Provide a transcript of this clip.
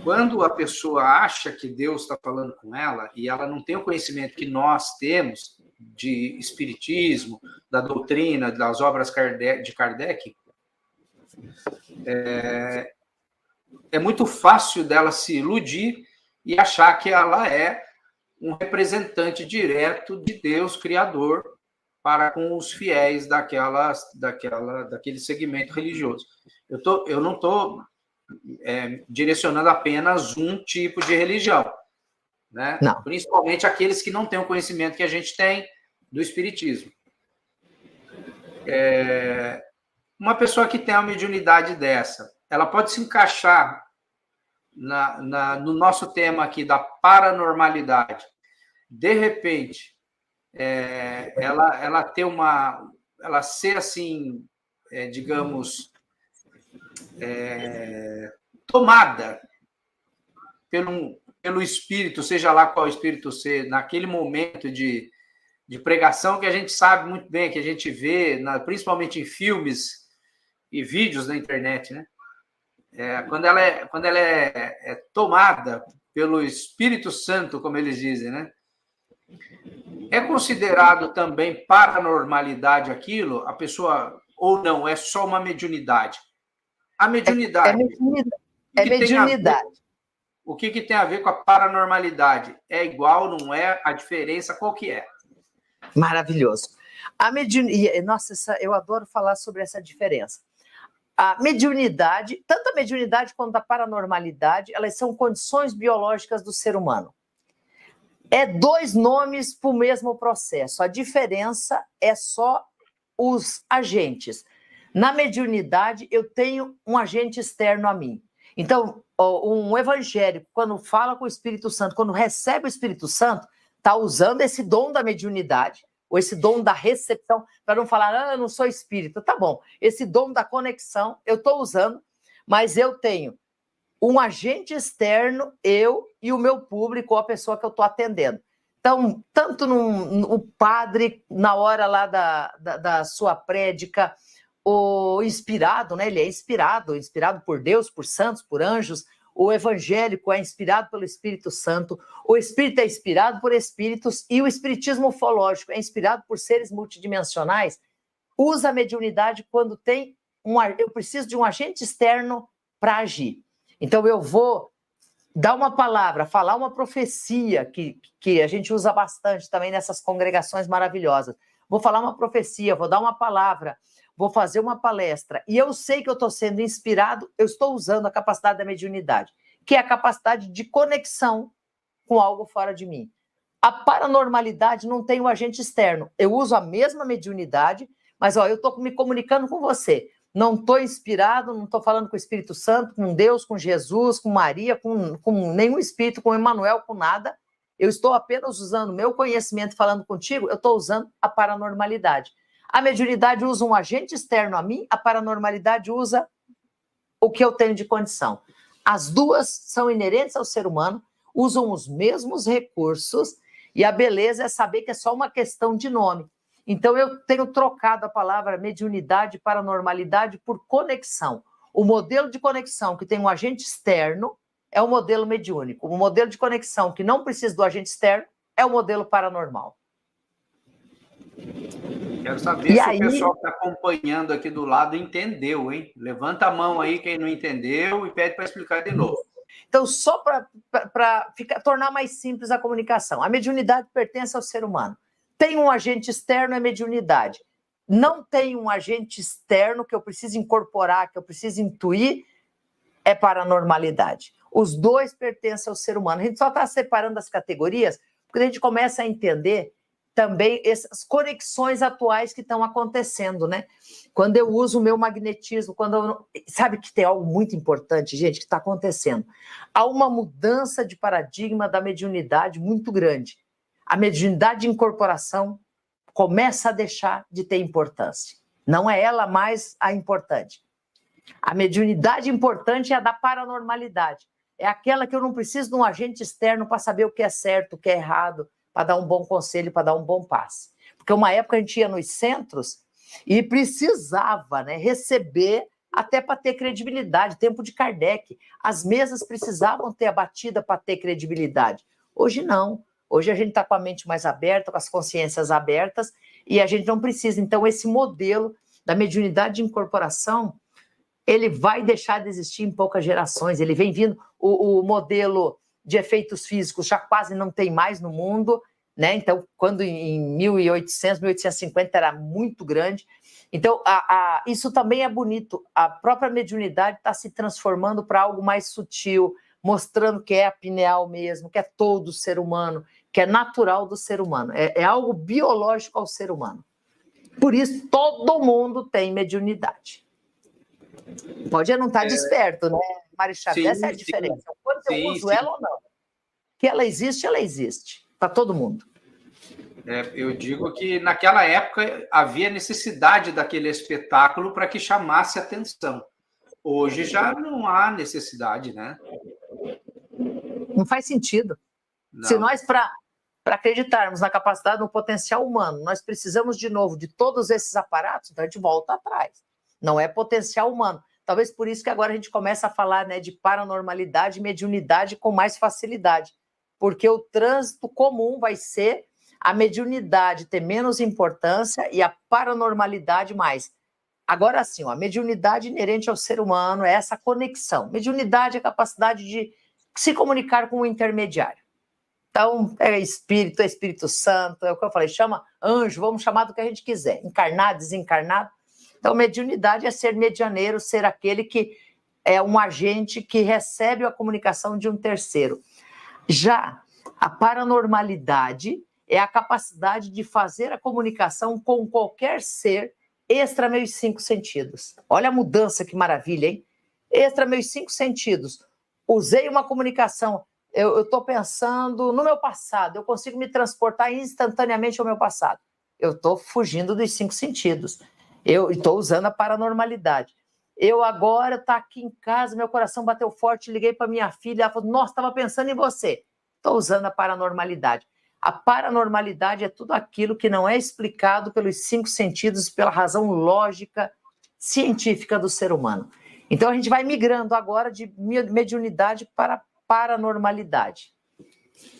Quando a pessoa acha que Deus está falando com ela e ela não tem o conhecimento que nós temos de espiritismo, da doutrina, das obras de Kardec, é muito fácil dela se iludir e achar que ela é um representante direto de Deus Criador para com os fiéis daquele segmento religioso. Eu não estou direcionando apenas um tipo de religião, né? Não. Principalmente aqueles que não têm o conhecimento que a gente tem do espiritismo. Uma pessoa que tem uma mediunidade dessa, ela pode se encaixar no nosso tema aqui da paranormalidade. De repente, ela ter ela ser assim, digamos, tomada pelo espírito, seja lá qual espírito ser, naquele momento de pregação que a gente sabe muito bem, que a gente vê, principalmente em filmes e vídeos na internet, né? Quando ela é tomada pelo Espírito Santo, como eles dizem, né? É considerado também paranormalidade aquilo? A pessoa, ou não, é só uma mediunidade? A mediunidade. É mediunidade. O que tem a ver com a paranormalidade? É igual, não é? A diferença, qual que é? Maravilhoso. A mediunidade, nossa, eu adoro falar sobre essa diferença. A mediunidade, tanto a mediunidade quanto a paranormalidade, elas são condições biológicas do ser humano. É dois nomes para o mesmo processo. A diferença é só os agentes. Na mediunidade, eu tenho um agente externo a mim. Então, um evangélico, quando fala com o Espírito Santo, quando recebe o Espírito Santo, está usando esse dom da mediunidade, ou esse dom da recepção, para não falar, eu não sou espírito. Tá bom, esse dom da conexão eu estou usando, mas eu tenho um agente externo, eu e o meu público, ou a pessoa que eu estou atendendo. Então, tanto o padre, na hora lá da sua prédica, o inspirado, né? Ele é inspirado por Deus, por santos, por anjos. O evangélico é inspirado pelo Espírito Santo, o espírito é inspirado por espíritos e o espiritismo ufológico é inspirado por seres multidimensionais. Usa a mediunidade quando tem eu preciso de um agente externo para agir. Então eu vou dar uma palavra, falar uma profecia que a gente usa bastante também nessas congregações maravilhosas. Vou falar uma profecia, vou dar uma palavra, vou fazer uma palestra, e eu sei que eu estou sendo inspirado, eu estou usando a capacidade da mediunidade, que é a capacidade de conexão com algo fora de mim. A paranormalidade não tem um agente externo. Eu uso a mesma mediunidade, mas eu estou me comunicando com você. Não estou inspirado, não estou falando com o Espírito Santo, com Deus, com Jesus, com Maria, com nenhum espírito, com Emmanuel, com nada. Eu estou apenas usando meu conhecimento falando contigo, eu estou usando a paranormalidade. A mediunidade usa um agente externo a mim, a paranormalidade usa o que eu tenho de condição. As duas são inerentes ao ser humano, usam os mesmos recursos, e a beleza é saber que é só uma questão de nome. Então, eu tenho trocado a palavra mediunidade e paranormalidade por conexão. O modelo de conexão que tem um agente externo é o modelo mediúnico. O modelo de conexão que não precisa do agente externo é o modelo paranormal. Quero saber se o pessoal que está acompanhando aqui do lado entendeu, hein? Levanta a mão aí quem não entendeu e pede para explicar de novo. Então, só para tornar mais simples a comunicação, a mediunidade pertence ao ser humano. Tem um agente externo, é mediunidade. Não tem um agente externo que eu preciso incorporar, que eu preciso intuir, é paranormalidade. Os dois pertencem ao ser humano. A gente só está separando as categorias porque a gente começa a entender também essas conexões atuais que estão acontecendo, né? Quando eu uso o meu magnetismo, sabe que tem algo muito importante, gente, que está acontecendo. Há uma mudança de paradigma da mediunidade muito grande. A mediunidade de incorporação começa a deixar de ter importância. Não é ela mais a importante. A mediunidade importante é a da paranormalidade. É aquela que eu não preciso de um agente externo para saber o que é certo, o que é errado, para dar um bom conselho, para dar um bom passe. Porque uma época a gente ia nos centros e precisava, né, receber até para ter credibilidade. Tempo de Kardec, as mesas precisavam ter a batida para ter credibilidade. Hoje não. Hoje a gente está com a mente mais aberta, com as consciências abertas, e a gente não precisa. Então, esse modelo da mediunidade de incorporação, ele vai deixar de existir em poucas gerações. Ele vem vindo, o modelo de efeitos físicos já quase não tem mais no mundo, né? Então, quando em 1800, 1850 era muito grande. Então, isso também é bonito. A própria mediunidade está se transformando para algo mais sutil, mostrando que é a pineal mesmo, que é todo o ser humano, que é natural do ser humano. É algo biológico ao ser humano. Por isso, todo mundo tem mediunidade. Pode não estar desperto, né, Marechal? Essa é a diferença. Quando eu uso ela ou não. Que ela existe para todo mundo. Eu digo que naquela época havia necessidade daquele espetáculo para que chamasse atenção. Hoje já não há necessidade, né? Não faz sentido. Não. Se nós, para acreditarmos na capacidade, no potencial humano, nós precisamos, de novo, de todos esses aparatos, então a gente volta atrás. Não é potencial humano. Talvez por isso que agora a gente começa a falar, né, de paranormalidade e mediunidade com mais facilidade. Porque o trânsito comum vai ser a mediunidade ter menos importância e a paranormalidade mais. Agora sim, a mediunidade inerente ao ser humano é essa conexão. Mediunidade é a capacidade de se comunicar com o intermediário. Então, é Espírito Santo, é o que eu falei, chama anjo, vamos chamar do que a gente quiser, encarnado, desencarnado. Então, mediunidade é ser medianeiro, ser aquele que é um agente que recebe a comunicação de um terceiro. Já a paranormalidade é a capacidade de fazer a comunicação com qualquer ser extra meus 5 sentidos. Olha a mudança, que maravilha, hein? Extra meus 5 sentidos. Usei uma comunicação, eu estou pensando no meu passado, eu consigo me transportar instantaneamente ao meu passado. Eu estou fugindo dos 5 sentidos. Eu estou usando a paranormalidade. Eu agora estou aqui em casa, meu coração bateu forte, liguei para minha filha, ela falou, nossa, estava pensando em você. Estou usando a paranormalidade. A paranormalidade é tudo aquilo que não é explicado pelos 5 sentidos, pela razão lógica, científica do ser humano. Então, a gente vai migrando agora de mediunidade para paranormalidade.